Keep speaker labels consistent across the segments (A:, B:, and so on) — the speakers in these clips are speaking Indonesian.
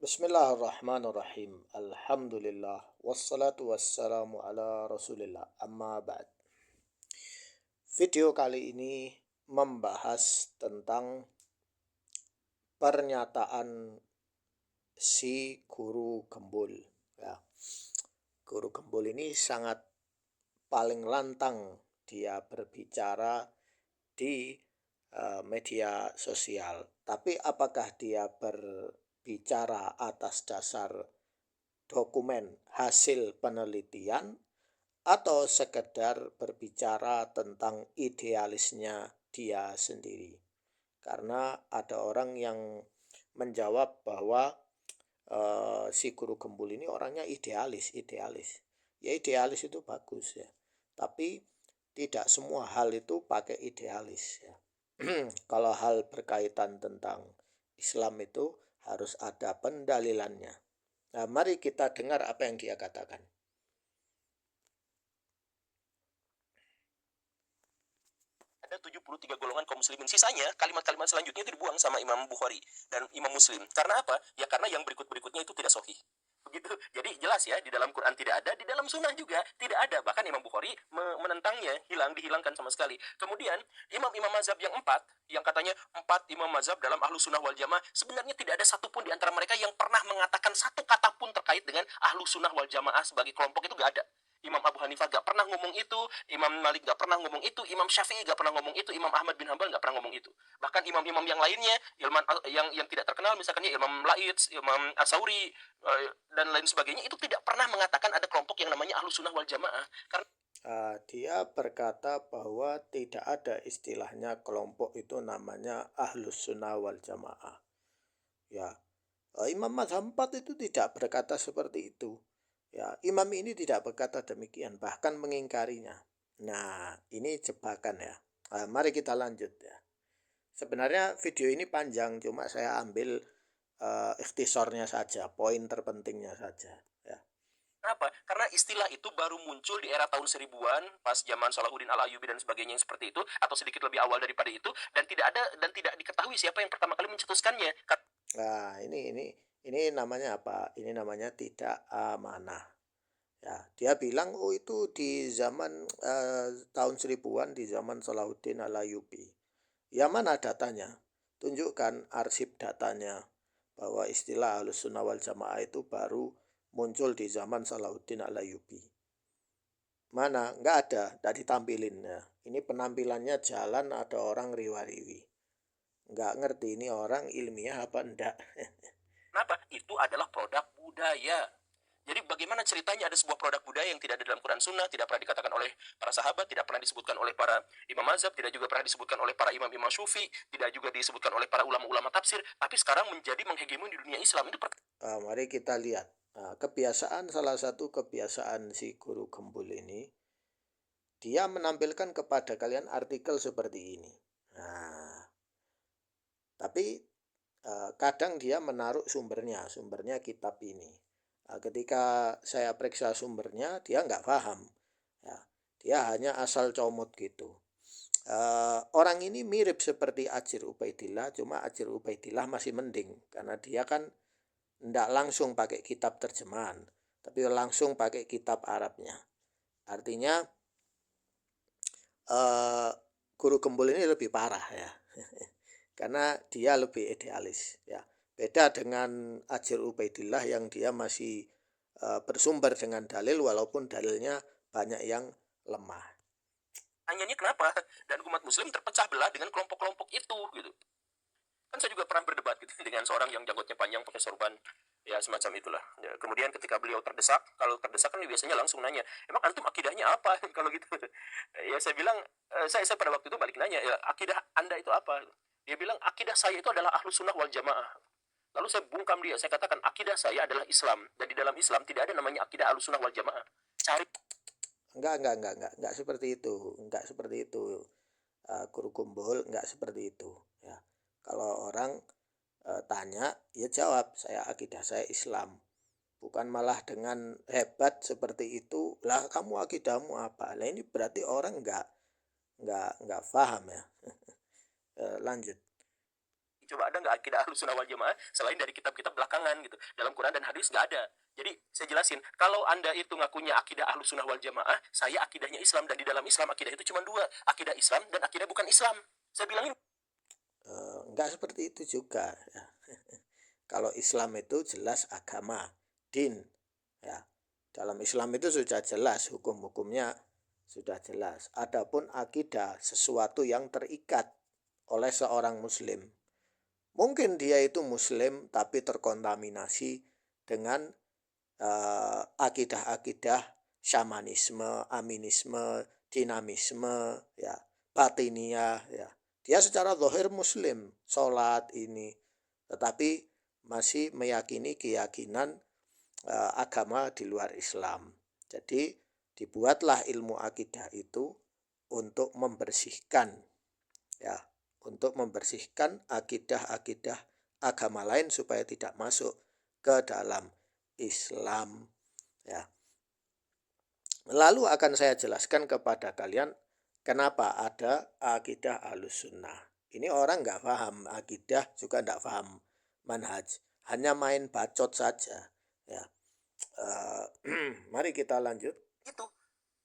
A: Bismillahirrahmanirrahim. Alhamdulillah. Wassalatu wassalamu ala rasulillah. Amma ba'd. Video kali ini membahas tentang pernyataan si guru gembul. Ya, guru gembul ini sangat paling lantang dia berbicara di media sosial. Tapi apakah dia berbicara atas dasar dokumen hasil penelitian atau sekedar berbicara tentang idealisnya dia sendiri? Karena ada orang yang menjawab bahwa si guru gembul ini orangnya idealis. Ya, idealis itu bagus ya, tapi tidak semua hal itu pakai idealis ya. Kalau hal berkaitan tentang Islam itu harus ada pendalilannya. Nah, mari kita dengar apa yang dia katakan.
B: Ada 73 golongan kaum muslimin. Sisanya kalimat-kalimat selanjutnya itu dibuang sama Imam Bukhari dan Imam Muslim. Karena apa? Ya karena yang berikut-berikutnya itu tidak sahih. Begitu. Jadi jelas ya, di dalam Quran tidak ada, di dalam sunnah juga tidak ada. Bahkan Imam Bukhari menentangnya, dihilangkan sama sekali. Kemudian imam-imam mazhab yang empat, yang katanya empat imam mazhab dalam ahlu sunnah wal jamaah, sebenarnya tidak ada satupun di antara mereka yang pernah mengatakan satu kata pun terkait dengan ahlu sunnah wal jamaah sebagai kelompok. Itu gak ada. Imam Abu Hanifah gak pernah ngomong itu, Imam Malik gak pernah ngomong itu, Imam Syafi'i gak pernah ngomong itu, Imam Ahmad bin Hanbal gak pernah ngomong itu. Bahkan imam-imam yang lainnya, yang tidak terkenal, misalkan Imam Laits, Imam Asauri, dan lain sebagainya, itu tidak pernah mengatakan ada kelompok yang namanya ahlu sunnah wal jamaah. Karena
A: dia berkata bahwa tidak ada istilahnya kelompok itu namanya ahlus sunnah wal jamaah. Ya, Imam Mazhab 4 itu tidak berkata seperti itu. Ya, imam ini tidak berkata demikian, bahkan mengingkarinya. Nah, ini jebakan ya. Mari kita lanjut ya. Sebenarnya video ini panjang, cuma saya ambil ikhtisornya saja, poin terpentingnya saja. Ya.
B: Kenapa? Karena istilah itu baru muncul di era tahun 1000-an, pas zaman Salahuddin Al-Ayyubi dan sebagainya yang seperti itu, atau sedikit lebih awal daripada itu, dan tidak diketahui siapa yang pertama kali mencetuskannya.
A: Nah, ini namanya apa? Ini namanya tidak amanah. Ya, dia bilang oh itu di zaman tahun 1000-an, di zaman Salahuddin Al-Ayyubi. Ya, mana datanya? Tunjukkan arsip datanya bahwa istilah Ahlus Sunnah wal Jamaah itu baru muncul di zaman Salahuddin Al-Ayyubi. Mana? Nggak ada, nggak ditampilin. Ya. Ini penampilannya jalan, ada orang riwa-riwi. Nggak ngerti ini orang ilmiah apa enggak.
B: Kenapa? Itu adalah produk budaya. Jadi bagaimana ceritanya ada sebuah produk budaya yang tidak ada dalam Quran Sunnah, tidak pernah dikatakan oleh para sahabat, tidak pernah disebutkan oleh para imam mazhab, tidak juga pernah disebutkan oleh para imam-imam sufi, tidak juga disebutkan oleh para ulama-ulama tafsir, tapi sekarang menjadi menghegemoni di dunia Islam. Itu
A: Mari kita lihat. Salah satu kebiasaan si guru gembul ini, dia menampilkan kepada kalian artikel seperti ini. Nah, tapi kadang dia menaruh sumbernya kitab ini. Ketika saya periksa sumbernya, dia nggak paham. Ya, dia hanya asal comot gitu. Orang ini mirip seperti Ajir Ubaidillah, cuma Ajir Ubaidillah masih mending karena dia kan tidak langsung pakai kitab terjemahan, tapi langsung pakai kitab Arabnya. Artinya guru gembul ini lebih parah ya, karena dia lebih idealis ya. Beda dengan Ajir Ubaidillah yang dia masih bersumber dengan dalil walaupun dalilnya banyak yang lemah.
B: pertanyaannya kenapa? Dan umat muslim terpecah belah dengan kelompok-kelompok itu gitu. Kan saya juga pernah berdebat gitu dengan seorang yang janggutnya panjang pakai sorban, ya semacam itulah ya, kemudian ketika beliau terdesak, kalau terdesak kan biasanya langsung nanya, emang antum akidahnya apa? Kalau gitu ya saya bilang, saya pada waktu itu balik nanya, ya akidah anda itu apa? Dia bilang akidah saya itu adalah ahlu sunnah wal jamaah. Lalu saya bungkam dia, saya katakan akidah saya adalah Islam, dan di dalam Islam tidak ada namanya akidah ahlu sunnah wal jamaah. Cari
A: Enggak seperti itu, enggak seperti itu. Guru gembul enggak seperti itu ya. Kalau orang tanya, ya jawab saya akidah saya Islam. Bukan malah dengan hebat seperti itu, lah kamu akidahmu apa? Lah ini berarti orang enggak paham ya. Lanjut.
B: Coba ada nggak akidah Ahlus Sunnah wal Jamaah selain dari kitab-kitab belakangan gitu. Dalam Quran dan hadis nggak ada. Jadi saya jelasin, kalau Anda itu ngakunya akidah Ahlus Sunnah wal Jamaah, saya akidahnya Islam, dan di dalam Islam akidah itu cuma dua, akidah Islam dan akidah bukan Islam. Saya bilangin
A: Enggak seperti itu juga ya. Kalau Islam itu jelas agama, din ya. Dalam Islam itu sudah jelas hukum-hukumnya, sudah jelas. Adapun akidah sesuatu yang terikat oleh seorang muslim. Mungkin dia itu muslim tapi terkontaminasi dengan akidah-akidah syamanisme, aminisme, dinamisme, ya, batiniah, ya. Dia secara zahir muslim, sholat ini, tetapi masih meyakini keyakinan agama di luar Islam. Jadi dibuatlah ilmu akidah itu untuk membersihkan, ya, untuk membersihkan akidah-akidah agama lain supaya tidak masuk ke dalam Islam, ya. Lalu akan saya jelaskan kepada kalian kenapa ada akidah Ahlus Sunnah. Ini orang nggak paham akidah, juga nggak paham manhaj, hanya main bacot saja, ya. Mari kita lanjut.
B: itu.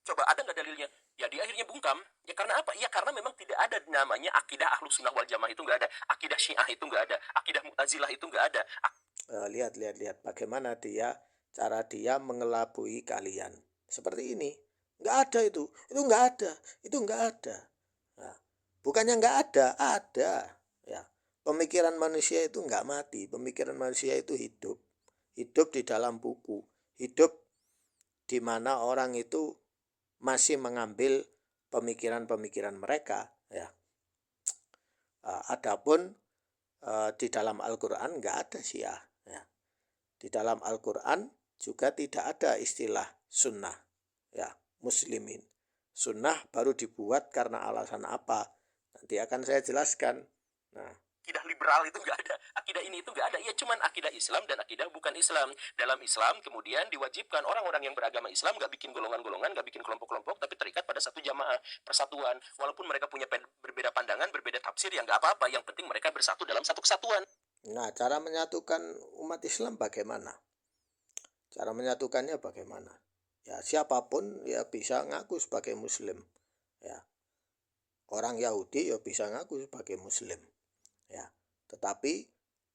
B: Coba ada nggak dalilnya? Ya di akhirnya bungkam. Ya karena apa? Ya karena memang tidak ada namanya akidah Ahlus Sunnah wal Jamaah, itu nggak ada. Akidah Syiah itu nggak ada. Akidah Mu'tazilah itu nggak ada.
A: Lihat bagaimana cara dia mengelabui kalian seperti ini. Nggak ada itu nggak ada, itu nggak ada. Nah, bukannya nggak ada, ya. Pemikiran manusia itu nggak mati, pemikiran manusia itu hidup di dalam buku, hidup di mana orang itu masih mengambil pemikiran-pemikiran mereka, ya. Adapun di dalam Al-Quran nggak ada Syiah, ya. Di dalam Al-Quran juga tidak ada istilah sunnah, ya, muslimin. Sunnah baru dibuat karena alasan apa? Nanti akan saya jelaskan. Nah,
B: akidah liberal itu nggak ada, akidah ini itu nggak ada. Ya cuman akidah Islam dan akidah bukan Islam. Dalam Islam kemudian diwajibkan orang-orang yang beragama Islam nggak bikin golongan-golongan, nggak bikin kelompok-kelompok, tapi terikat pada satu jamaah, persatuan. Walaupun mereka punya berbeda pandangan, berbeda tafsir, yang nggak apa-apa. Yang penting mereka bersatu dalam satu kesatuan.
A: nah, cara menyatukan umat Islam bagaimana? Cara menyatukannya bagaimana? Ya, siapapun ya bisa ngaku sebagai muslim, ya. Orang Yahudi ya bisa ngaku sebagai muslim, ya. Tetapi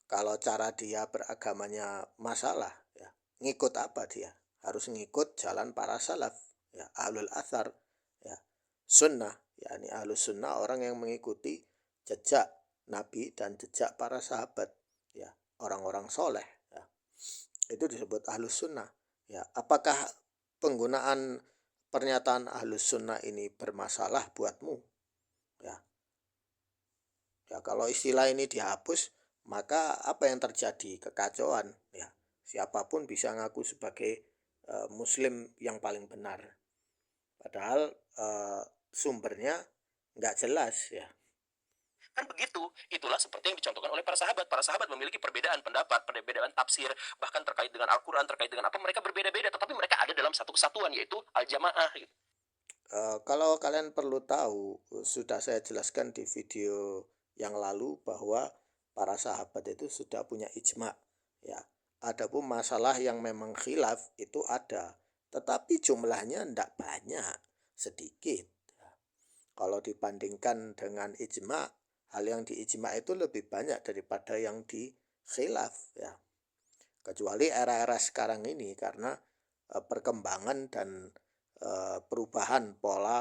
A: kalau cara dia beragamanya masalah, ya, ngikut apa dia? Harus ngikut jalan para salaf, ya, ahlul athar, ya, sunnah, yakni ahlus sunnah, orang yang mengikuti jejak Nabi dan jejak para sahabat, ya, orang-orang soleh, ya. Itu disebut ahlus sunnah, ya. Apakah penggunaan pernyataan ahlus sunnah ini bermasalah buatmu? Ya, ya, kalau istilah ini dihapus, maka apa yang terjadi? Kekacauan, ya. Siapapun bisa ngaku sebagai muslim yang paling benar, padahal sumbernya nggak jelas, ya.
B: Kan begitu. Itulah seperti yang dicontohkan oleh para sahabat. Para sahabat memiliki perbedaan pendapat, perbedaan tafsir, bahkan terkait dengan Al-Quran, terkait dengan apa, mereka berbeda-beda, tetapi mereka ada dalam satu kesatuan, yaitu al-jamaah gitu.
A: Kalau kalian perlu tahu, sudah saya jelaskan di video yang lalu bahwa para sahabat itu sudah punya ijma, ya. Adapun masalah yang memang khilaf itu ada, tetapi jumlahnya tidak banyak, sedikit. Kalau dibandingkan dengan ijma, hal yang diijma itu lebih banyak daripada yang di khilaf, ya. Kecuali era-era sekarang ini karena perkembangan dan perubahan pola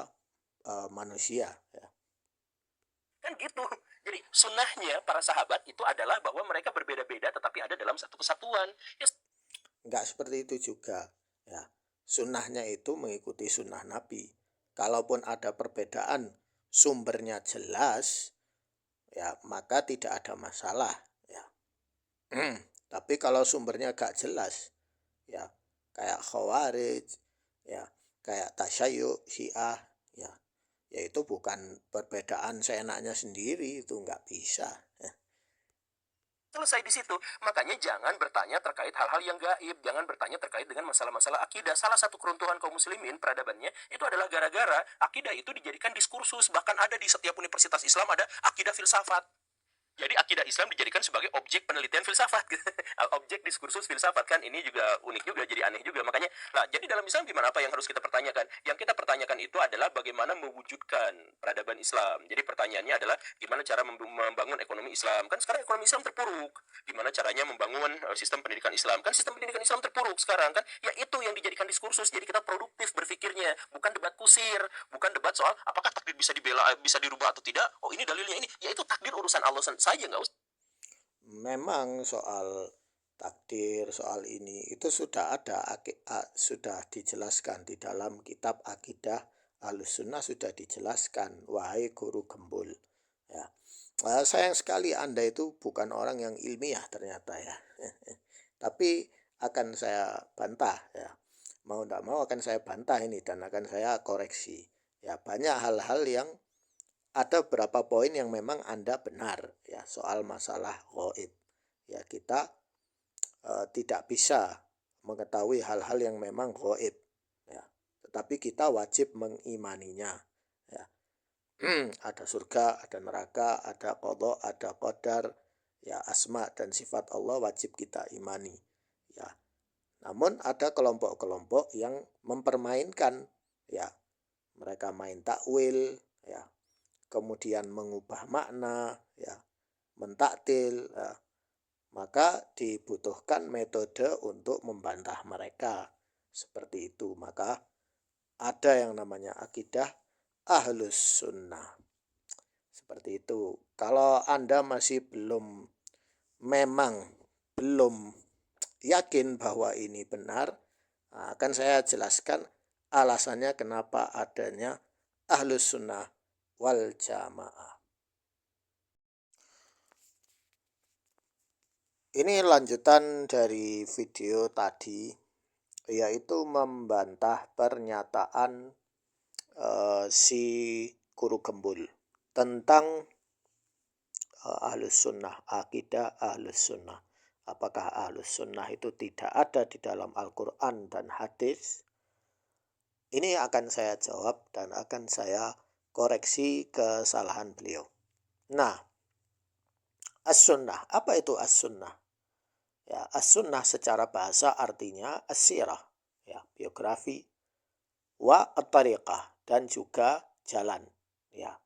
A: manusia, ya.
B: Kan gitu. Jadi sunnahnya para sahabat itu adalah bahwa mereka berbeda-beda tetapi ada dalam satu kesatuan. Ya,
A: Enggak seperti itu juga, ya. Sunnahnya itu mengikuti sunnah Nabi. Kalaupun ada perbedaan, sumbernya jelas, ya, maka tidak ada masalah, ya. Tapi kalau sumbernya gak jelas, ya, kayak khawarij, ya, kayak tasyayyu Syiah, ya, yaitu bukan perbedaan seenaknya sendiri, itu nggak bisa, ya.
B: selesai di situ. Makanya jangan bertanya terkait hal-hal yang gaib, jangan bertanya terkait dengan masalah-masalah akidah. Salah satu keruntuhan kaum muslimin peradabannya itu adalah gara-gara akidah itu dijadikan diskursus. Bahkan ada di setiap universitas Islam ada akidah filsafat. Jadi akidah Islam dijadikan sebagai objek penelitian filsafat, objek diskursus filsafat kan, ini juga unik juga, jadi aneh juga. Makanya, nah jadi dalam Islam gimana, apa yang harus kita pertanyakan? Yang kita pertanyakan itu adalah bagaimana mewujudkan peradaban Islam. Jadi pertanyaannya adalah gimana cara membangun ekonomi Islam. Kan sekarang ekonomi Islam terpuruk. Gimana caranya membangun sistem pendidikan Islam? Kan sistem pendidikan Islam terpuruk sekarang kan. Ya itu yang dijadikan diskursus. Jadi kita produktif berpikirnya, bukan debat kusir, bukan debat soal apakah takdir bisa dibela, bisa dirubah atau tidak. Oh ini dalilnya ini, ya itu takdir urusan Allah saja, nggak usah.
A: Memang soal takdir, soal ini itu sudah ada, sudah dijelaskan di dalam kitab akidah Ahlussunnah, sudah dijelaskan, wahai guru gembul. Ya. Sayang sekali Anda itu bukan orang yang ilmiah ternyata ya. Tapi akan saya bantah ya. Mau tidak mau akan saya bantah ini dan akan saya koreksi. Ya, banyak hal-hal yang ada beberapa poin yang memang Anda benar ya soal masalah gaib. Ya, kita tidak bisa mengetahui hal-hal yang memang gaib ya. Tetapi kita wajib mengimaninya ya. Ada surga, ada neraka, ada qada, ada qadar, ya asma dan sifat Allah wajib kita imani ya. Namun ada kelompok-kelompok yang mempermainkan ya, mereka main takwil ya, kemudian mengubah makna ya, mentaktil ya. Maka dibutuhkan metode untuk membantah mereka seperti itu. Maka ada yang namanya akidah Ahlus Sunnah seperti itu. Kalau Anda masih memang belum yakin bahwa ini benar, akan saya jelaskan alasannya kenapa adanya Ahlus Sunnah wal Jamaah. Ini lanjutan dari video tadi, yaitu membantah pernyataan si guru gembul tentang Ahlus Sunnah, akidah Ahlus Sunnah. Apakah Ahlus Sunnah itu tidak ada di dalam Al-Quran dan hadis? Ini akan saya jawab dan akan saya koreksi kesalahan beliau. Nah, As-Sunnah, apa itu As-Sunnah? Ya, As-Sunnah secara bahasa artinya as-sirah, ya, biografi, wa at-tariqah, dan juga jalan, ya.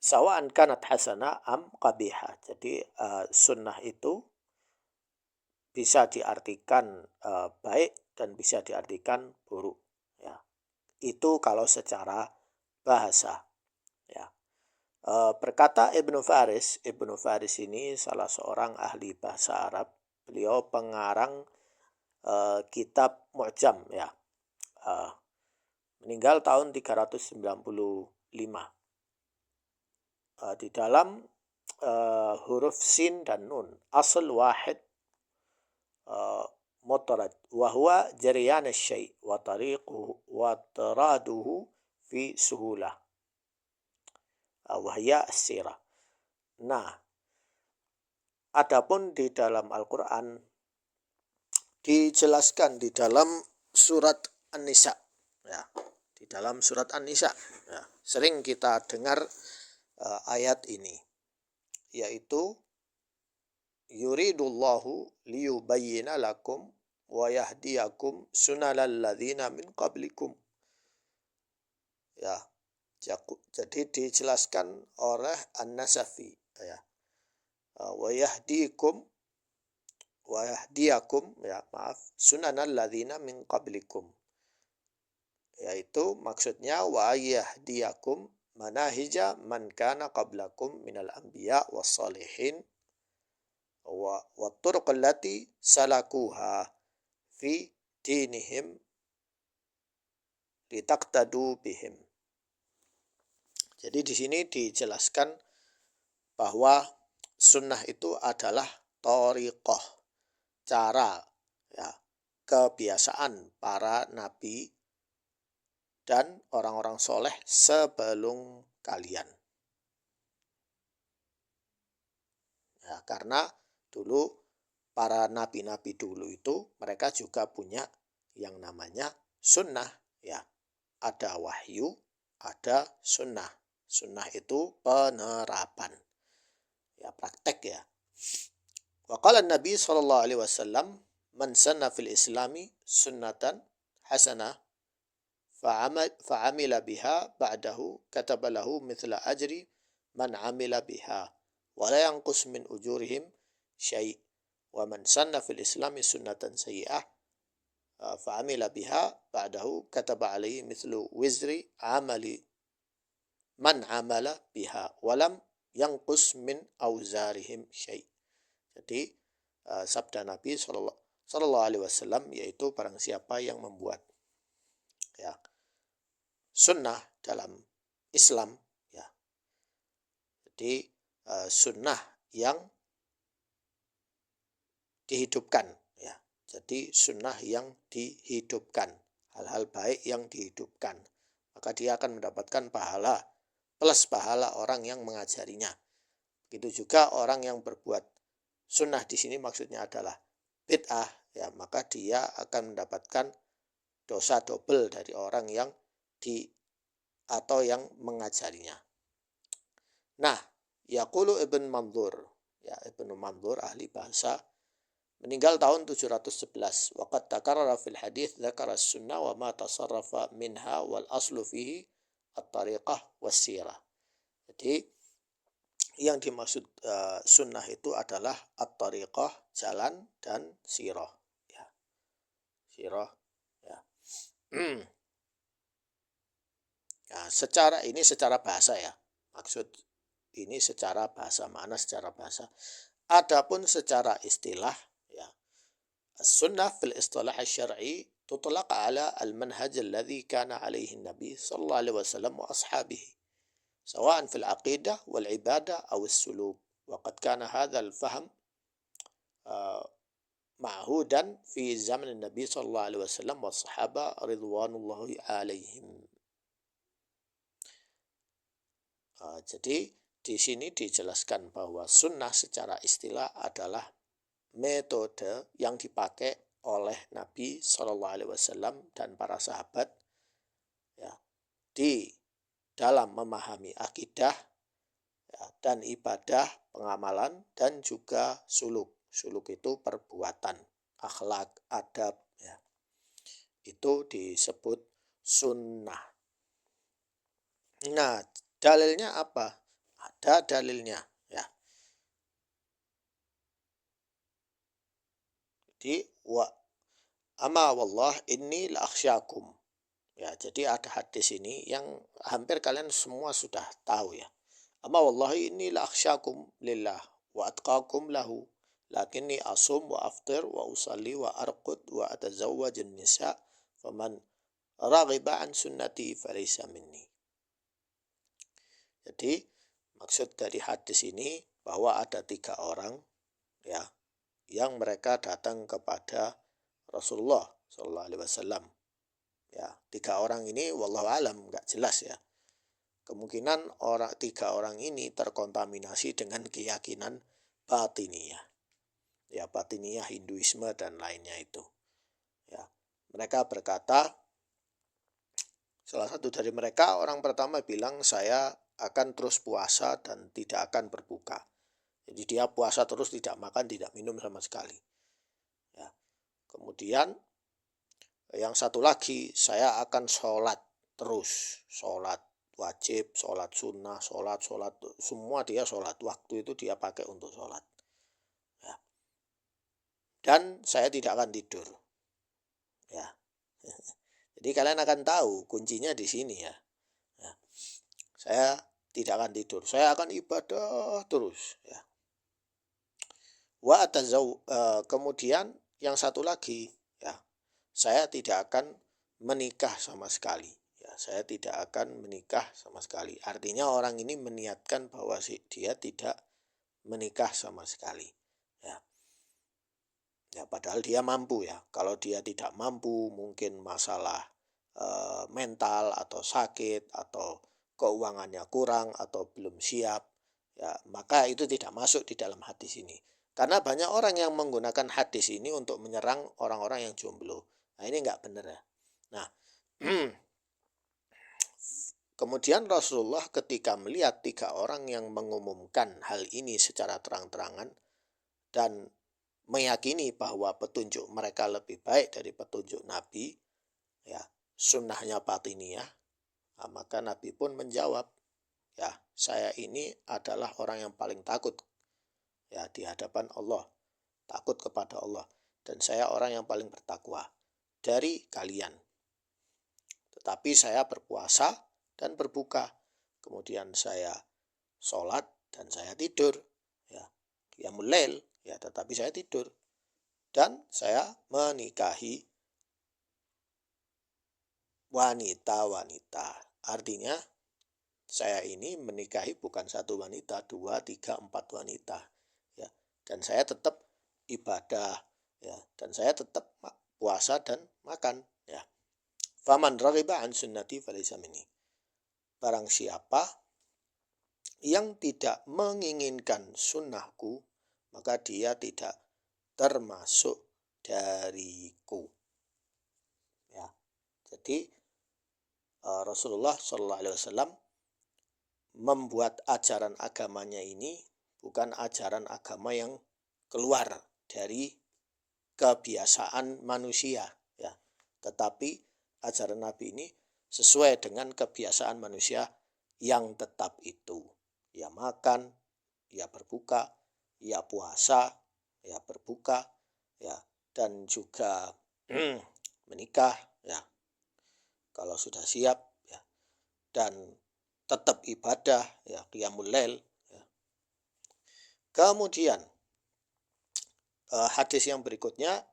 A: Sawa'an kanat hasanah am qabihah. Jadi sunnah itu bisa diartikan baik dan bisa diartikan buruk, ya. Itu kalau secara bahasa, ya. Berkata Ibnu Faris ini salah seorang ahli bahasa Arab. Beliau pengarang kitab Mu'jam ya. Meninggal tahun 395. Di dalam huruf sin dan nun, asal wahid mutarad wa huwa jariyan asy-syai' wa tariquhu wa taraduhu fi suhulah. Wahya as-sirah. Nah, adapun di dalam Al-Quran dijelaskan di dalam surat An-Nisa ya, di dalam surat An-Nisa ya, sering kita dengar ayat ini, yaitu yuridullahu liyubayyina lakum wa yahdiyakum sunalal ladzina min qablikum ya. Jadi dijelaskan oleh An-Nasafi ya. Wa yahdiyakum ya, sunanal ladzina min qablikum, yaitu maksudnya wa yahdiyakum manahija man kana qablakum minal anbiya was salihin wa turuq allati salakuha fi dinihim litaqtadu bihim. Jadi di sini dijelaskan bahwa sunnah itu adalah thariqah, cara ya, kebiasaan para nabi dan orang-orang soleh sebelum kalian. Ya, karena dulu para nabi-nabi dulu itu mereka juga punya yang namanya sunnah ya. Ada wahyu, ada sunnah. Sunnah itu penerapan. ya praktek ya. Wa qala Nabi sallallahu alaihi wasallam, man sanna fil islami sunnatan hasanah fa'amila biha ba'dahu kataba lahu mithla ajri man amila biha wa la yanqus min ujurihim syai' wa man sanna fil islami sunnatan sayyi'ah fa'amila biha ba'dahu kataba alaihi mithlu wizri amali man amala biha walam yanqus min auzarihim syai'. Jadi sabda Nabi sallallahu alaihi wasallam yaitu barang siapa yang membuat ya sunnah dalam Islam ya. Jadi sunnah yang dihidupkan ya. Jadi sunnah yang dihidupkan, hal-hal baik yang dihidupkan, maka dia akan mendapatkan pahala plus pahala orang yang mengajarinya. Begitu juga orang yang berbuat sunnah di sini maksudnya adalah bid'ah ya, maka dia akan mendapatkan dosa double dari orang yang atau yang mengajarinya. Nah, yaqulu Ibn Mandur, ya Ibn Mandur ahli bahasa, meninggal tahun 711. Waqad takarrara fil hadits dzakara sunnah wa ma tasarrafa minha wal aslu fihi at-tariqah was sirah. Jadi yang dimaksud sunnah itu adalah at-tariqah, jalan, dan sirah. Ya. Sirah. Ya. Nah, secara bahasa ya. Maksud ini secara bahasa, makna secara bahasa. Adapun secara istilah ya. As-sunnah fil istilah asy-syar'i tutlaq ala al-manhaj alladhi kana alaihi Nabi sallallahu alaihi wasallam wa ashabihi. سواء في العقيدة والعبادة أو السلوك وقد كان هذا الفهم معهودا في زمن النبي صلى الله عليه وسلم والصحابة رضوان الله عليهم. Jadi di sini dijelaskan bahwa sunnah secara istilah adalah metode yang dipakai oleh Nabi Shallallahu Alaihi Wasallam dan para sahabat ya, di dalam memahami akidah ya, dan ibadah, pengamalan, dan juga suluk. Suluk itu perbuatan, akhlak, adab. Ya. Itu disebut sunnah. Nah, dalilnya apa? Ada dalilnya. Ya. Jadi, ama wallah inni la akhsyakum. Ya, jadi ada hadis ini yang hampir kalian semua sudah tahu ya. Amma wallahi inni la akhsyakum lillah wa atqakum lahu. Lakinni asum wa aftir wa usalli wa arqud wa atazawwaj an-nisa faman raghiba an sunnati falaysa minni. Jadi maksud dari hadis ini bahwa ada 3 orang ya yang mereka datang kepada Rasulullah sallallahu alaihi wasallam. Ya, 3 orang ini wallahu alam enggak jelas ya. Kemungkinan 3 orang ini terkontaminasi dengan keyakinan batiniyah. Ya, batiniyah Hinduisme dan lainnya itu. Ya, mereka berkata, salah satu dari mereka orang pertama bilang saya akan terus puasa dan tidak akan berbuka. Jadi dia puasa terus, tidak makan, tidak minum sama sekali. Ya. Kemudian yang satu lagi, saya akan sholat terus, sholat wajib, sholat sunnah, sholat, semua dia sholat. Waktu itu dia pakai untuk sholat. Ya. Dan saya tidak akan tidur. Ya. Jadi kalian akan tahu kuncinya di sini ya. Ya. Saya tidak akan tidur, saya akan ibadah terus. Ya. Kemudian yang satu lagi, ya. Saya tidak akan menikah sama sekali. Ya, saya tidak akan menikah sama sekali. Artinya orang ini meniatkan bahwa dia tidak menikah sama sekali. Ya. Ya, padahal dia mampu ya. Kalau dia tidak mampu, mungkin masalah mental atau sakit atau keuangannya kurang atau belum siap. Ya, maka itu tidak masuk di dalam hadis ini. Karena banyak orang yang menggunakan hadis ini untuk menyerang orang-orang yang jomblo. Nah, ini enggak benar ya. Nah, Kemudian Rasulullah ketika melihat 3 orang yang mengumumkan hal ini secara terang-terangan dan meyakini bahwa petunjuk mereka lebih baik dari petunjuk Nabi, ya, sunnahnya batiniyah, maka Nabi pun menjawab, ya, saya ini adalah orang yang paling takut, ya, di hadapan Allah, takut kepada Allah, dan saya orang yang paling bertakwa dari kalian. Tetapi saya berpuasa dan berbuka, kemudian saya sholat dan saya tidur, ya, qiyamul lail, ya, tetapi saya tidur, dan saya menikahi wanita-wanita. Artinya saya ini menikahi bukan 1 wanita, 2, 3, 4 wanita, ya, dan saya tetap ibadah, ya, dan saya tetap puasa dan makan, ya. Faman raghiba an sunnati falaysa minni. Barang siapa yang tidak menginginkan sunnahku, maka dia tidak termasuk dariku. Ya. Jadi Rasulullah SAW membuat ajaran agamanya ini bukan ajaran agama yang keluar dari kebiasaan manusia, ya, tetapi ajaran Nabi ini sesuai dengan kebiasaan manusia yang tetap itu. Ya makan, ya berbuka, ya puasa, ya berbuka, ya, dan juga menikah, ya, kalau sudah siap, ya, dan tetap ibadah, ya, qiyamul lail, ya. Kemudian hadis yang berikutnya,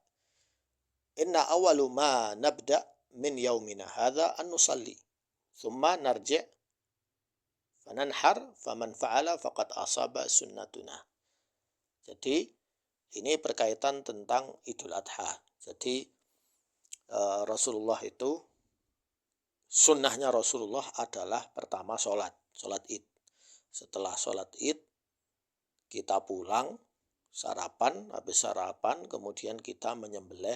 A: inna awwalu ma nabda min yaumina hadza an nusalli thumma narji' fananhar faman fa'ala faqad asaba sunnatuna. Jadi ini berkaitan tentang Idul Adha. Jadi Rasulullah itu, sunnahnya Rasulullah adalah pertama sholat id. Setelah sholat id kita pulang, habis sarapan kemudian kita menyembelih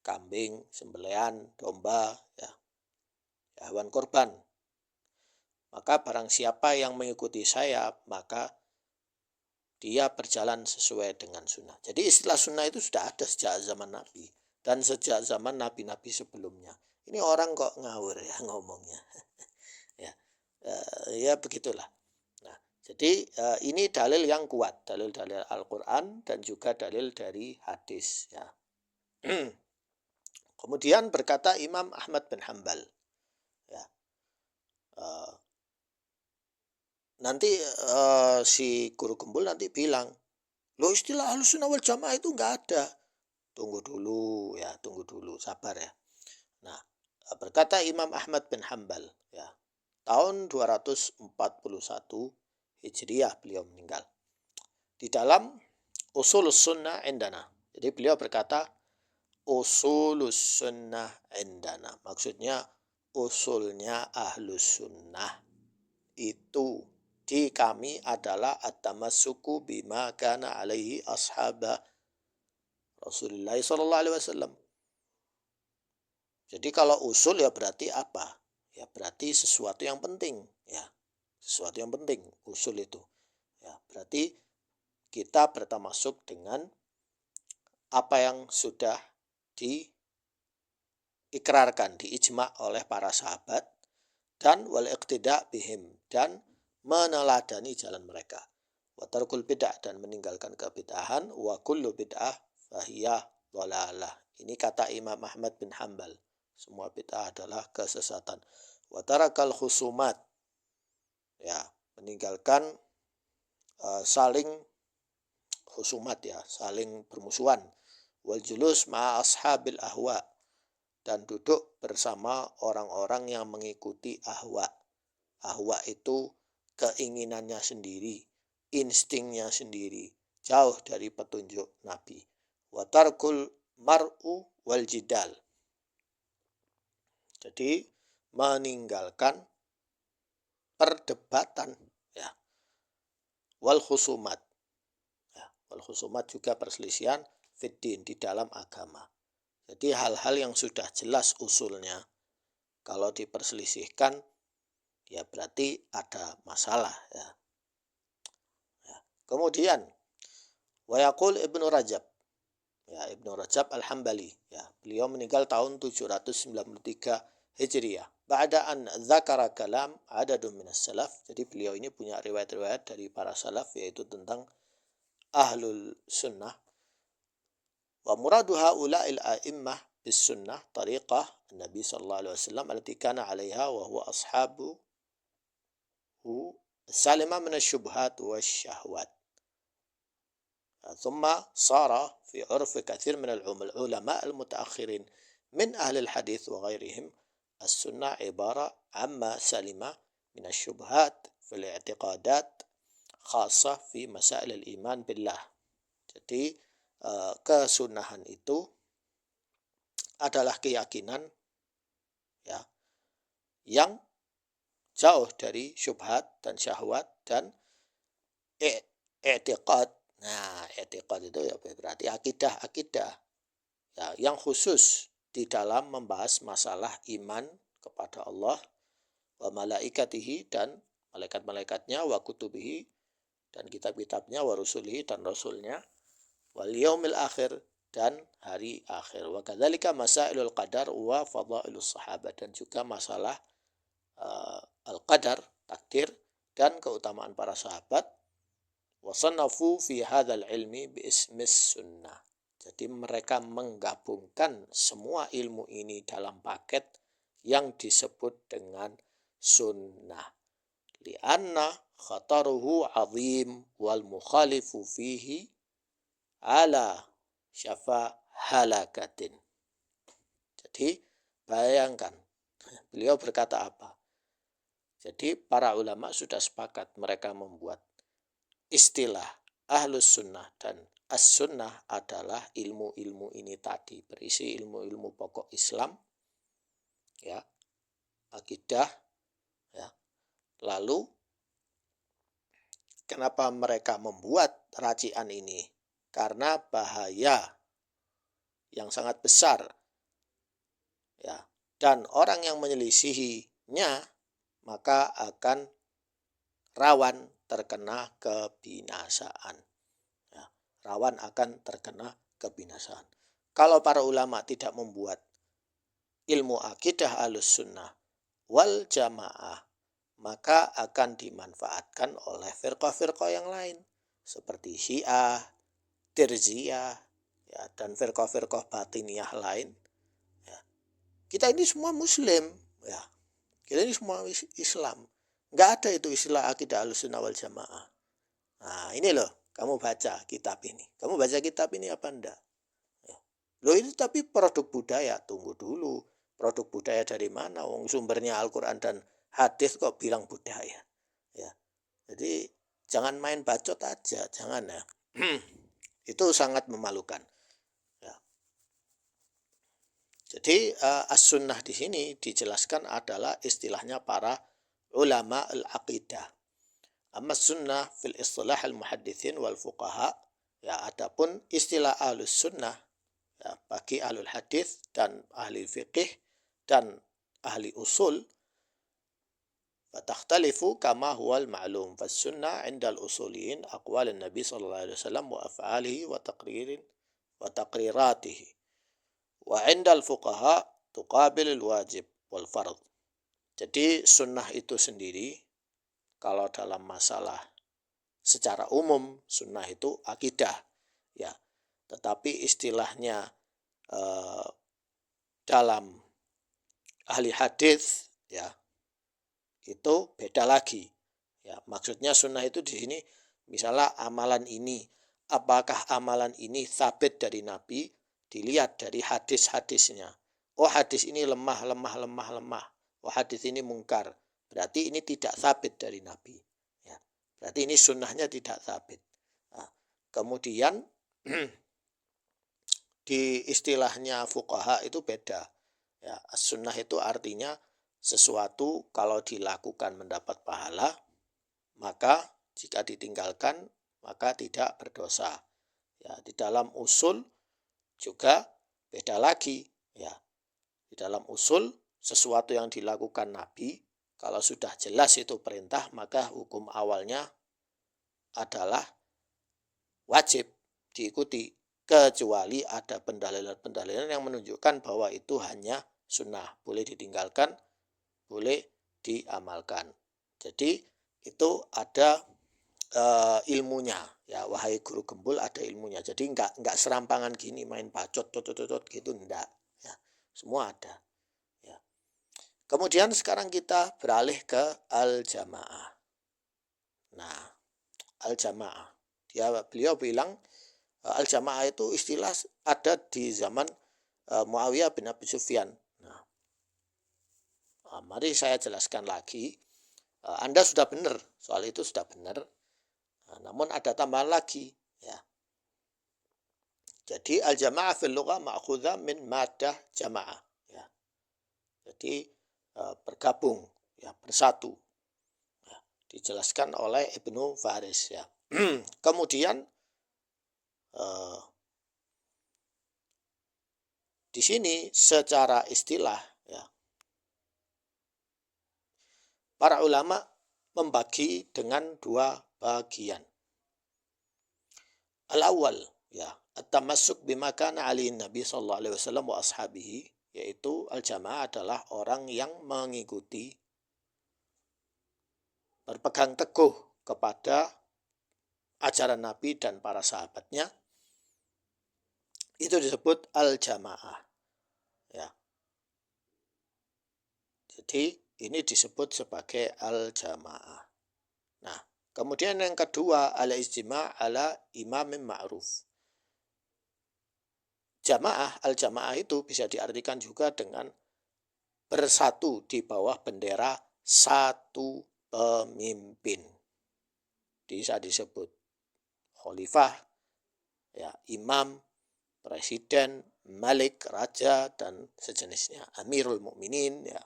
A: kambing, sembelihan domba, ya, hewan korban. Maka barang siapa yang mengikuti saya, maka dia berjalan sesuai dengan sunnah. Jadi istilah sunnah itu sudah ada sejak zaman Nabi dan sejak zaman nabi-nabi sebelumnya. Ini orang kok ngawur ya ngomongnya. Ya begitulah. Nah, jadi ini dalil yang kuat, dalil-dalil Al-Quran dan juga dalil dari hadis, ya. Kemudian berkata Imam Ahmad bin Hanbal, ya, nanti si guru gembul nanti bilang, loh istilah Ahlussunnah wal Jamaah itu enggak ada. Tunggu dulu, ya, tunggu dulu, sabar ya. Nah, berkata Imam Ahmad bin Hanbal, ya, tahun 241 Hijriah beliau meninggal. Di dalam Ushulus Sunnah Indana. Jadi beliau berkata, Ushulus Sunnah Indana. Maksudnya usulnya Ahlus Sunnah itu di kami adalah at-tamassuku bima kana alaihi ashaba Rasulullah SAW. Jadi kalau usul ya berarti apa? Ya berarti sesuatu yang penting, ya. Sesuatu yang penting usul itu. Ya, berarti kita bertamasuk dengan apa yang sudah diikrarkan, diijma' oleh para sahabat, dan wal iqtida' bihim, dan meneladani jalan mereka. Wa tarkul bid'ah, dan meninggalkan kebid'ahan, wa kullu bid'ah fahiyah dhalalah. Ini kata Imam Ahmad bin Hanbal. Semua bid'ah adalah kesesatan. Wa tarakal khusumat, ya, meninggalkan saling khusumat, ya, saling bermusuhan. Wal julus ma'a ashabil ahwa, dan duduk bersama orang-orang yang mengikuti ahwa. Ahwa itu keinginannya sendiri, instingnya sendiri, jauh dari petunjuk Nabi. Wa tarkul mar'u wal jidal. Jadi meninggalkan perdebatan, ya. Wal khusumat. Ya, wal khusumat juga perselisihan fiddin, di dalam agama. Jadi hal-hal yang sudah jelas usulnya, Kalau diperselisihkan, ya berarti ada masalah. Ya. Kemudian, wa yaqul Ibnu Rajab. Ya, Ibnu Rajab Al-Hambali. Ya, beliau meninggal tahun 793 Hijriah. Ba'da an dzakara kalam adadun minas salaf. Jadi beliau ini punya riwayat-riwayat dari para salaf, yaitu tentang ahlul sunnah. Wa muradu haula'il a'immah bis sunnah tariqah Nabi sallallahu alaihi wasallam allati kana 'alaiha wa huwa ashabuhu salima min asy-syubhat wasyahwat. ثم صار في عرف كثير من العلماء المتأخرين من أهل الحديث وغيرهم السنة عبارة عما سلم من الشبهات في الاعتقادات خاصة في مسائل الإيمان بالله. Jadi kesunahan itu adalah keyakinan, ya, yang jauh dari syubhat dan syahwat dan i'tiqad. Nah, i'tiqad itu ya berarti akidah ya, yang khusus di dalam membahas masalah iman kepada Allah, wa malaikatihi dan malaikat-malaikatnya, wa kutubihi dan kitab-kitabnya, wa rusulihi dan rasulnya, wal yaumil akhir dan hari akhir. Wa kadzalika masailul qadar wa fadailus sahabat, dan juga masalah al-qadar, takdir, dan keutamaan para sahabat. Wasannafu fi hadzal ilmi bi ismis sunnah. Jadi mereka menggabungkan semua ilmu ini dalam paket yang disebut dengan sunnah. Lianna khataruhu azim wal mukhalifu fihi ala syafa halakatin. Jadi bayangkan, beliau berkata apa? Jadi para ulama sudah sepakat, mereka membuat istilah ahlus sunnah dan as-sunnah adalah ilmu-ilmu ini tadi, berisi ilmu-ilmu pokok Islam, ya, akidah, ya. Lalu kenapa mereka membuat racian ini? Karena bahaya yang sangat besar, ya, dan orang yang menyelisihinya maka akan rawan terkena kebinasaan. Ya, rawan akan terkena kebinasaan. Kalau para ulama tidak membuat ilmu akidah ahlus sunnah wal jamaah, maka akan dimanfaatkan oleh firqah-firqah yang lain seperti Syiah, Tirziyah, ya, dan firqah-firqah batiniyah lain. Ya. Kita ini semua Muslim, ya. Kita ini semua Islam. Nggak ada itu istilah akidah Ahlussunnah wal Jamaah. Nah, ini loh, kamu baca kitab ini. Kamu baca kitab ini apa enggak? Ya. Loh, itu tapi produk budaya. Tunggu dulu. Produk budaya dari mana? Wong sumbernya Al-Quran dan hadis kok bilang budaya. Ya. Jadi jangan main bacot aja, jangan ya. Itu sangat memalukan. Ya. Jadi as-sunnah di sini dijelaskan adalah istilahnya para ulama al-aqidah. Amma sunnah fil istilah al-muhaddithin wal fuqaha, ya, adapun istilah ahlus sunnah, ya, bagi ahlul hadis dan ahli fiqih dan ahli usul, fatakhtalifu kama huwal ma'lum. Fas sunnah 'inda al-usuliyin aqwal an-nabi sallallahu alaihi wasallam wa af'alihi wa taqriratihi. Wa 'inda al-fuqaha tuqabil al-wajib wal fardh. Jadi sunnah itu sendiri, kalau dalam masalah secara umum, sunnah itu akidah, ya. Tetapi istilahnya dalam ahli hadis, ya, itu beda lagi. Ya, maksudnya sunnah itu di sini, misalnya amalan ini, apakah amalan ini sabit dari Nabi, dilihat dari hadis-hadisnya. Oh, hadis ini lemah. Oh, hadis ini mungkar. Berarti ini tidak sabit dari Nabi. Ya, berarti ini sunnahnya tidak sabit. Nah, kemudian di istilahnya fuqaha itu beda. Ya, sunnah itu artinya sesuatu kalau dilakukan mendapat pahala, maka jika ditinggalkan maka tidak berdosa. Ya, di dalam usul juga beda lagi. Ya, di dalam usul sesuatu yang dilakukan Nabi, kalau sudah jelas itu perintah, maka hukum awalnya adalah wajib diikuti, kecuali ada pendalilan-pendalilan yang menunjukkan bahwa itu hanya sunnah, boleh ditinggalkan, boleh diamalkan. Jadi itu ada ilmunya, ya, wahai guru gembul, ada ilmunya. Jadi enggak serampangan gini main bacot gitu, enggak, ya. Semua ada, ya. Kemudian sekarang kita beralih ke al-jamaah. Nah, al-jamaah, beliau bilang al-jamaah itu istilah ada di zaman Muawiyah bin Abi Sufyan. Nah, mari saya jelaskan lagi. Anda sudah benar, soal itu sudah benar. Namun ada tambahan lagi, ya. Jadi al-jamaah fil lughah ma'khudha min maddah jamaah, ya. Jadi bergabung, ya, bersatu. Ya, dijelaskan oleh Ibnu Faris, ya. Kemudian di sini secara istilah, ya, para ulama membagi dengan dua bagian. Al-awwal, ya, at-tamassuk bima kana alaihi Nabi sallallahu alaihi wasallam wa ashabihi, yaitu al-jamaah adalah orang yang mengikuti, berpegang teguh kepada ajaran Nabi dan para sahabatnya. Itu disebut al-jamaah, ya. Jadi ini disebut sebagai al-jamaah. Nah, kemudian yang kedua, al-ijtima' ala imamin ma'ruf. Jamaah, al-jamaah itu bisa diartikan juga dengan bersatu di bawah bendera satu pemimpin. Bisa disebut khalifah, ya, imam, presiden, malik, raja, dan sejenisnya, amirul mukminin, ya.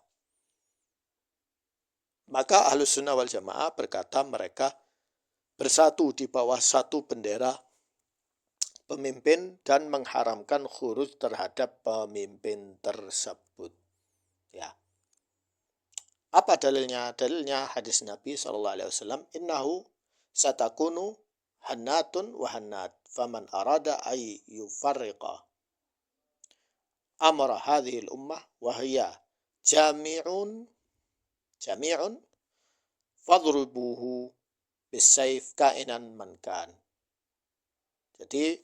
A: Maka Ahlus Sunnah wal Jamaah berkata mereka bersatu di bawah satu bendera pemimpin dan mengharamkan khuruj terhadap pemimpin tersebut, ya. Apa dalilnya? Dalilnya hadis Nabi SAW, innahu satakunu hannatun wa hannat, faman arada ay yufarriqa amra hadhil ummah wa hiya jami'un fadrubuhu bisayf kainan man kan. Jadi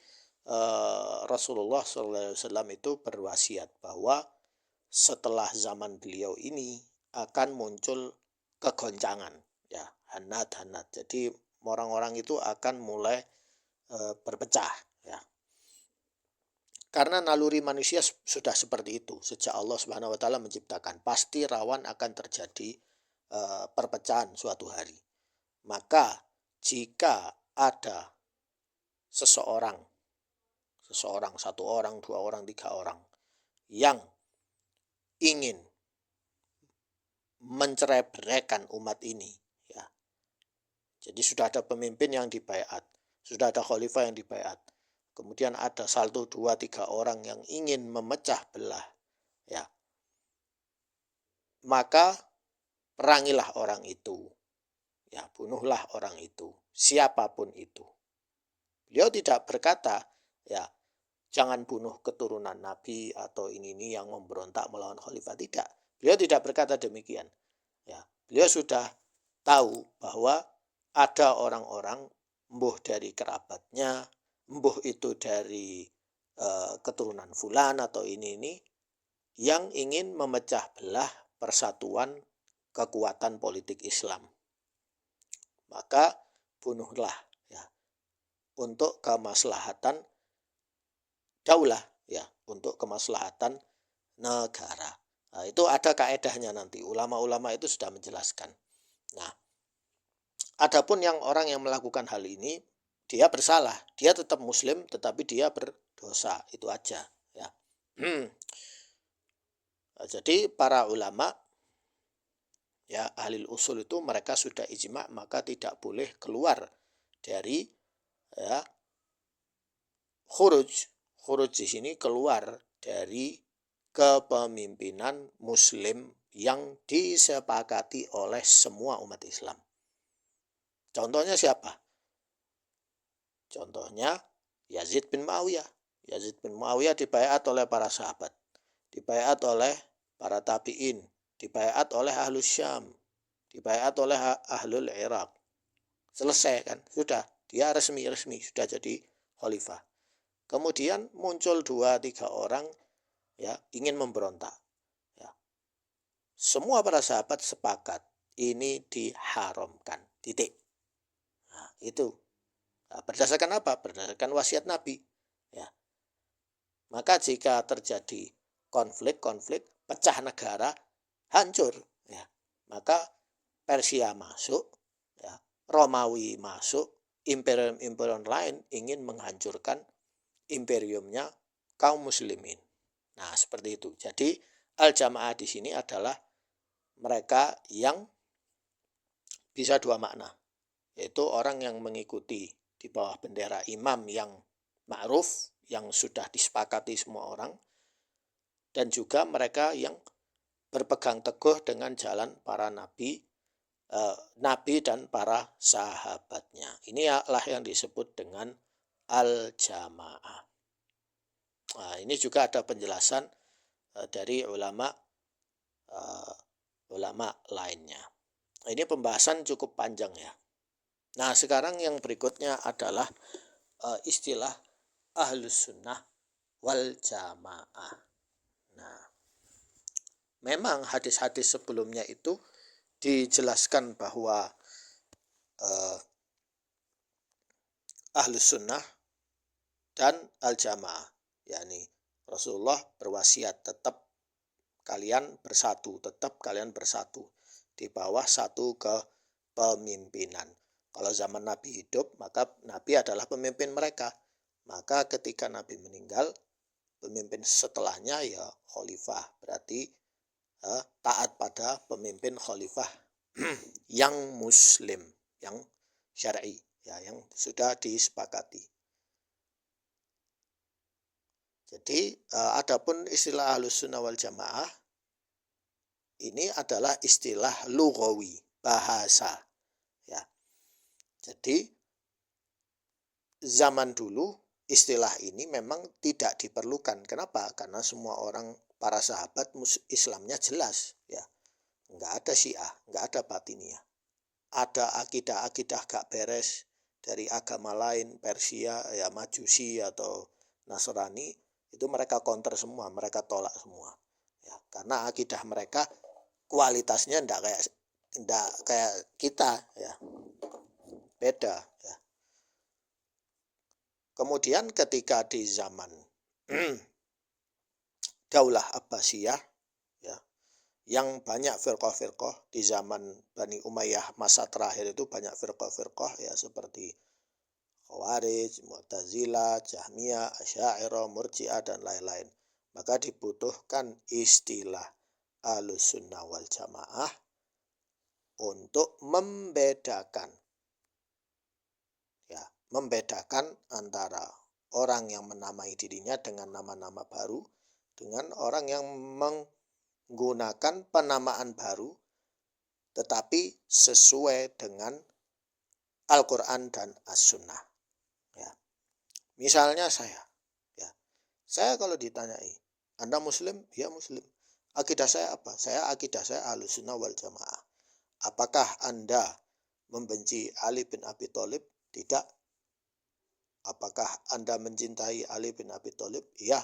A: Rasulullah SAW itu berwasiat bahwa setelah zaman beliau ini akan muncul kegoncangan, ya, hanat. Jadi orang-orang itu akan mulai berpecah, ya. Karena naluri manusia sudah seperti itu sejak Allah Subhanahu wa taala menciptakan, pasti rawan akan terjadi perpecahan suatu hari. Maka jika ada seseorang, satu orang, dua orang, tiga orang yang ingin mencerai-beraikan umat ini, ya. Jadi sudah ada pemimpin yang dibaiat, sudah ada khalifah yang dibaiat. Kemudian ada 1, 2, 3 orang yang ingin memecah belah, ya. Maka perangilah orang itu, ya, bunuhlah orang itu, siapapun itu. Beliau tidak berkata, ya, jangan bunuh keturunan Nabi atau ini yang memberontak melawan khalifah, tidak. Beliau tidak berkata demikian, ya. Beliau sudah tahu bahwa ada orang-orang, mbuh dari kerabatnya, mbuh itu dari keturunan fulan atau ini yang ingin memecah belah persatuan kekuatan politik Islam. Maka bunuhlah, ya, untuk kemaslahatan daulah, ya, untuk kemaslahatan negara. Nah, itu ada kaedahnya nanti. Ulama-ulama itu sudah menjelaskan. Nah, adapun yang orang yang melakukan hal ini, dia bersalah. Dia tetap muslim, tetapi dia berdosa. Itu aja, ya. Nah, jadi para ulama, ya, ahli usul itu mereka sudah ijma', maka tidak boleh keluar dari, ya, khuruj di sini keluar dari kepemimpinan Muslim yang disepakati oleh semua umat Islam. Contohnya siapa? Contohnya Yazid bin Muawiyah. Yazid bin Muawiyah dibaiat oleh para sahabat, dibaiat oleh para tabi'in, dibaiat oleh ahlus Syam, dibaiat oleh ahlul Iraq. Selesai kan? Sudah, dia resmi sudah jadi khalifah. Kemudian muncul 2-3 orang ya ingin memberontak. Ya. Semua para sahabat sepakat ini diharamkan. Titik. Nah, itu. Nah, berdasarkan apa? Berdasarkan wasiat Nabi. Ya. Maka jika terjadi konflik, pecah negara, hancur. Ya. Maka Persia masuk, ya. Romawi masuk, imperium-imperium lain ingin menghancurkan imperiumnya kaum muslimin. Nah, seperti itu. Jadi al-jamaah di sini adalah mereka yang bisa dua makna, yaitu orang yang mengikuti di bawah bendera imam yang ma'ruf, yang sudah disepakati semua orang, dan juga mereka yang berpegang teguh dengan jalan para nabi dan para sahabatnya. Inilah yang disebut dengan al-jamaah. Nah, ini juga ada penjelasan dari ulama lainnya. Ini pembahasan cukup panjang ya. Nah, sekarang yang berikutnya adalah istilah ahlus sunnah wal jamaah. Nah, memang hadis-hadis sebelumnya itu dijelaskan bahwa ahlus sunnah dan al jamaah, yakni Rasulullah berwasiat tetap kalian bersatu di bawah satu kepemimpinan. Kalau zaman Nabi hidup, maka Nabi adalah pemimpin mereka. Maka ketika Nabi meninggal, pemimpin setelahnya ya khalifah. Berarti taat pada pemimpin khalifah yang muslim, yang syar'i, ya, yang sudah disepakati. Jadi adapun istilah ahlus sunnah wal jamaah ini adalah istilah lughawi, bahasa. Ya. Jadi zaman dulu istilah ini memang tidak diperlukan. Kenapa? Karena semua orang, para sahabat Islamnya jelas, ya. Enggak ada Syiah, enggak ada Batiniyah. Ada akidah-akidah gak beres dari agama lain, Persia, ya Majusi atau Nasrani, itu mereka counter semua, mereka tolak semua. Ya, karena akidah mereka kualitasnya enggak kayak kita, ya. Beda, ya. Kemudian ketika di zaman Daulah Abbasiyah, ya, yang banyak firqah-firqah di zaman Bani Umayyah masa terakhir itu banyak firqah-firqah ya seperti Khawarij, Mu'tazilah, Jahmiyah, Asy'ariyah, Murji'ah dan lain-lain. Maka dibutuhkan istilah Ahlus Sunnah wal Jamaah untuk membedakan antara orang yang menamai dirinya dengan nama-nama baru dengan orang yang menggunakan penamaan baru tetapi sesuai dengan Al-Quran dan As-Sunnah. Ya. Misalnya saya kalau ditanyai, Anda Muslim? Ya Muslim. Akidah saya apa? Akidah saya Ahlus Sunnah wal Jamaah. Apakah Anda membenci Ali bin Abi Thalib? Tidak. Apakah Anda mencintai Ali bin Abi Thalib? Iya.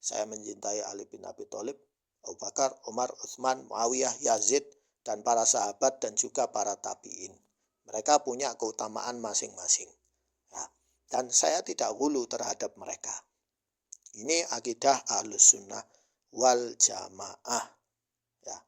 A: Saya mencintai Ali bin Abi Thalib, Abu Bakar, Umar, Utsman, Muawiyah, Yazid, dan para sahabat dan juga para tabi'in. Mereka punya keutamaan masing-masing. Ya. Dan saya tidak ghulu terhadap mereka. Ini akidah Ahlus Sunnah wal Jamaah. Ya.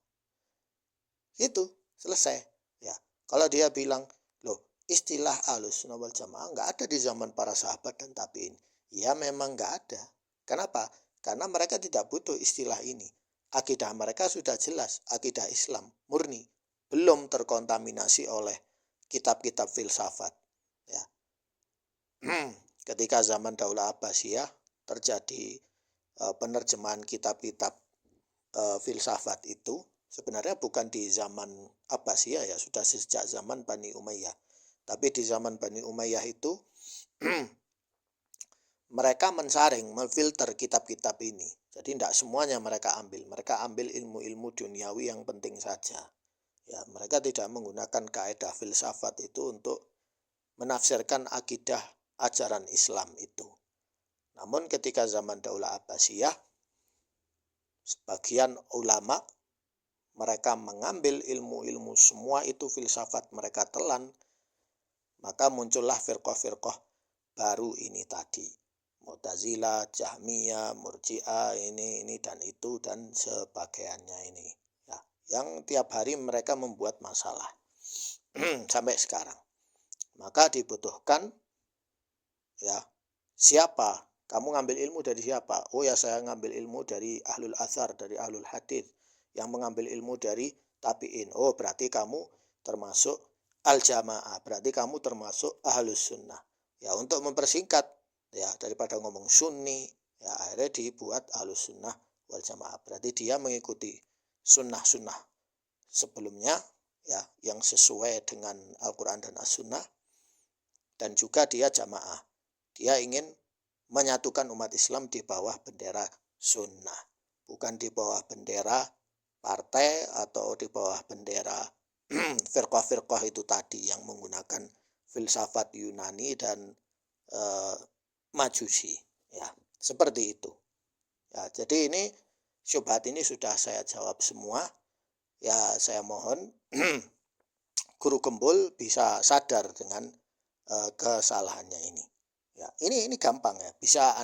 A: Itu selesai. Ya. Kalau dia bilang, loh, istilah Ahlus Sunnah wal Jamaah enggak ada di zaman para sahabat dan tabi'in. Ya memang enggak ada. Kenapa? Karena mereka tidak butuh istilah ini. Akidah mereka sudah jelas, akidah Islam murni, belum terkontaminasi oleh kitab-kitab filsafat. Ya. Ketika zaman Daulah Abbasiyah terjadi penerjemahan kitab-kitab filsafat itu sebenarnya bukan di zaman Abbasiyah ya, sudah sejak zaman Bani Umayyah. Tapi di zaman Bani Umayyah itu mereka mensaring, memfilter kitab-kitab ini. Jadi tidak semuanya mereka ambil. Mereka ambil ilmu-ilmu duniawi yang penting saja. Ya, mereka tidak menggunakan kaidah filsafat itu untuk menafsirkan akidah ajaran Islam itu. Namun ketika zaman Daulah Abbasiyah, sebagian ulama mereka mengambil ilmu-ilmu semua itu filsafat, mereka telan, maka muncullah firqah-firqah baru ini tadi. Mu'tazilah, Jahmiyah, Murji'ah, ini dan itu dan sebagainya ini. Ya, yang tiap hari mereka membuat masalah sampai sekarang. Maka dibutuhkan ya, siapa? Kamu ngambil ilmu dari siapa? Oh ya, saya ngambil ilmu dari ahlul athar, dari ahlul hadith. Yang mengambil ilmu dari tabi'in. Oh, berarti kamu termasuk al-jamaah. Berarti kamu termasuk ahlus sunnah. Ya, untuk mempersingkat ya, daripada ngomong sunni, ya akhirnya dibuat ahlus sunnah wal jamaah. Berarti dia mengikuti sunnah-sunnah sebelumnya ya, yang sesuai dengan Al-Quran dan As-Sunnah. Dan juga dia jamaah. Dia ingin menyatukan umat Islam di bawah bendera sunnah. Bukan di bawah bendera partai atau di bawah bendera firqah-firqah itu tadi yang menggunakan filsafat Yunani dan Majusi. Ya, seperti itu. Ya, jadi ini syubhat ini sudah saya jawab semua. Ya, saya mohon Guru Gembul bisa sadar dengan kesalahannya ini. Ya, ini gampang ya. Bisa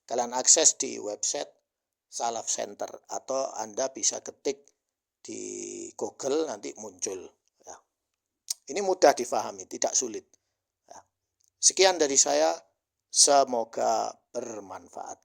A: kalian akses di website Salaf Center atau Anda bisa ketik di Google nanti muncul. Ya. Ini mudah difahami, tidak sulit. Ya. Sekian dari saya, semoga bermanfaat.